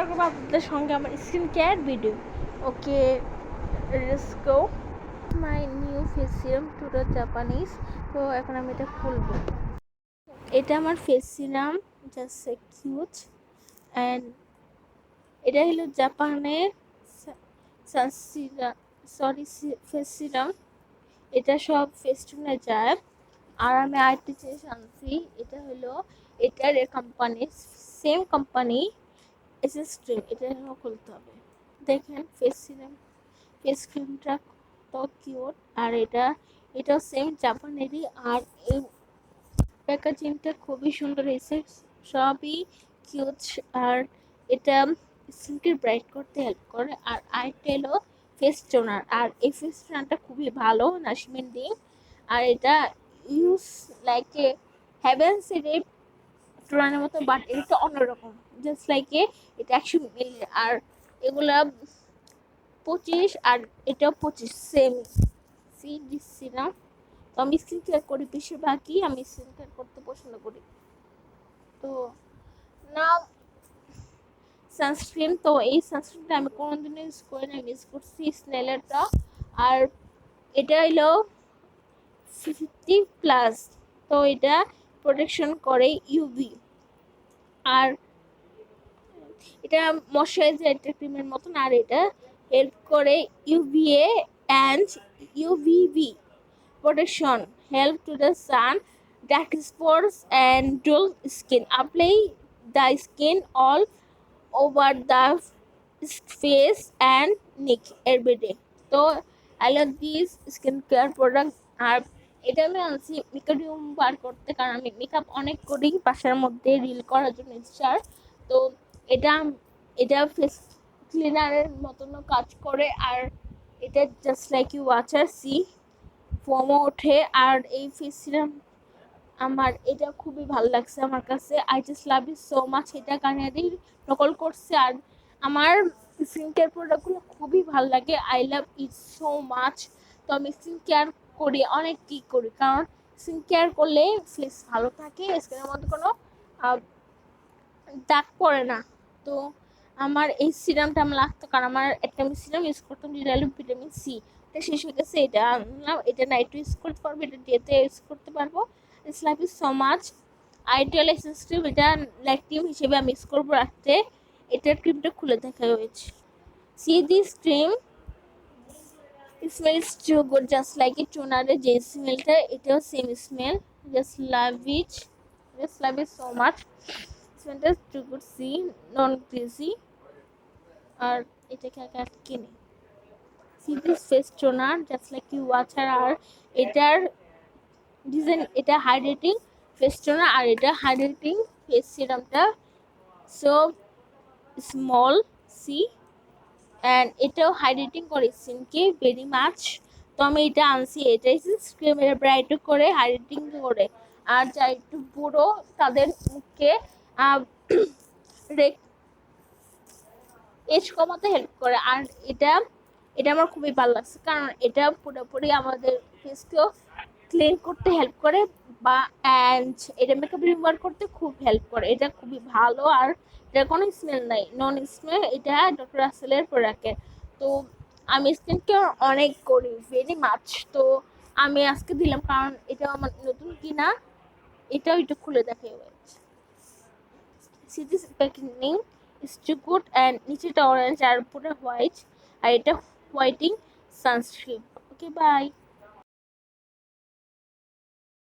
Share করবো আপনাদের সঙ্গে আমার skin care video. Okay, let's go. My new face serum টুডো জাপানিজ। তো এখন আমি এটা খুলবো। এটা আমার face serum, just cute. And এটা হলো জাপানের ফেস সিরাম। এটা সব ফেস্টুনে যায়। আর আমি আরেকটা জিনিস আনছি, এটা হলো এটার company, same company SS cream. এটা খুলতে হবে। দেখেন ফেস ক্রিমটা কত কিউট। আর এটাও সেম জাপানেরই। আর এই প্যাকেজিংটা খুবই সুন্দর হয়েছে, সবই কিউট। আর এটা স্কিনকে ব্রাইট করতে হেল্প করে। আর আরেকটা এলো ফেস টোনার। আর এই ফেস টোনারটা খুবই ভালো, নাশমিন দিয়ে। আর এটা ইউজ লাইক এ হ্যাভেন সিরিপ টোনারের মতো, বাট এটা অন্যরকম, জাস্ট লাইক এ এটা 100 মিলি। আর এগুলা 25 আর এটাও 25, সেম দিচ্ছি না। তো আমি স্কিন কেয়ার করি বেশিরভাগই, আমি স্কিন কেয়ার করতে পছন্দ করি। তো না, সানস্ক্রিন, তো এই সানস্ক্রিনটা আমি কোনোদিনও ইউজ করি না, ইউজ করছি স্নেলেরটা। আর এটা হলো 50+, তো এটা প্রোটেকশন করে ইউভি। আর এটা ময়শ্চারাইজার একটা ক্রিমের মতন। আর এটা হেল্প করে UVA and UVB protection, help to the sun, dark spots and dull skin. Apply the skin all over the face and neck every day. So I love these skin care products. আর এটা আমি আনছি makeup room বার করতে, কারণ আমি makeup অনেক করি বাসার মধ্যে রিল করার জন্য ইচ্ছার। তো এটা এটা ফেস ক্লিনারের মতনও কাজ করে। আর এটা just like you watcher see ফোমও ওঠে। আর এই ফেস সিরাম আমার এটা খুবই ভালো লাগছে আমার কাছে। I just love it so much. এটা কানাডি নকল করছে। আর আমার স্কিন কেয়ার প্রোডাক্টগুলো খুবই ভালো লাগে। I love it so much. তো আমি স্কিন কেয়ার করি, অনেক কী করি, কারণ স্কিন কেয়ার করলে ফেস ভালো থাকে, স্কিনের মধ্যে কোনো দাগ পড়ে না। তো আমার এই সিরামটা আমার লাগতো, কারণ আমার একটা আমি সিরাম ইউজ করতাম যেটা হলো ভিটামিন সি, এটা শেষ হয়ে গেছে। এটা আনলাম, এটা নাইট ইউজ করতে পারবো, এটা ডেতে ইউজ করতে পারবো। It's love you so much. Ideal essence cream, এটা লাইক ক্রিম হিসেবে আমি ইউজ করবো রাখতে। এটার ক্রিমটা খুলে দেখা হয়েছে। See this cream smells too good, just like a টোনারের যে স্মেলটা, এটাও same smell. Just love it, just love it so much. স্মেলটা too good, see non greasy. আর এটাকে আগে কিনে see this face toner, just like you watcher. আর এটার ডিজাইন, এটা হাইড্রেটিং ফেস টোনার আর এটা হাইড্রেটিং ফেস সিরামটা। সো স্মল সি, অ্যান্ড এটাও হাইড্রেটিং করে স্কিনকে ভেরি মাচ। তো আমি এটা আনছি, এটাই স্ক্রিমের ব্রাইট করে হাইড্রেটিং করে। আর যা একটু বুড়ো তাদের মুখে এজ কমাতে হেল্প করে। আর এটা এটা আমার খুবই ভালো লাগছে, কারণ এটা পুরোপুরি আমাদের ফেসকেও ক্লিন করতে হেল্প করে, বা অ্যান্ড এটা মেকআপ রিমুভার করতে খুব হেল্প করে। এটা খুবই ভালো। আর এটার কোনো স্মেল নাই, নন স্মেল। এটা ডক্টর রাসেলের প্রোডাক্টের। তো আমি স্কিন কেয়ার অনেক করি, ভেরি মাচ। তো আমি আজকে দিলাম, কারণ এটা আমার নতুন কিনা। এটাও একটু খুলে দেখা হয়েছে। See this packaging is too good, and নিচেটা অরেঞ্জ আর পুরো হোয়াইট। আর এটা হোয়াইটিং সানস্ক্রিন। Okay, by.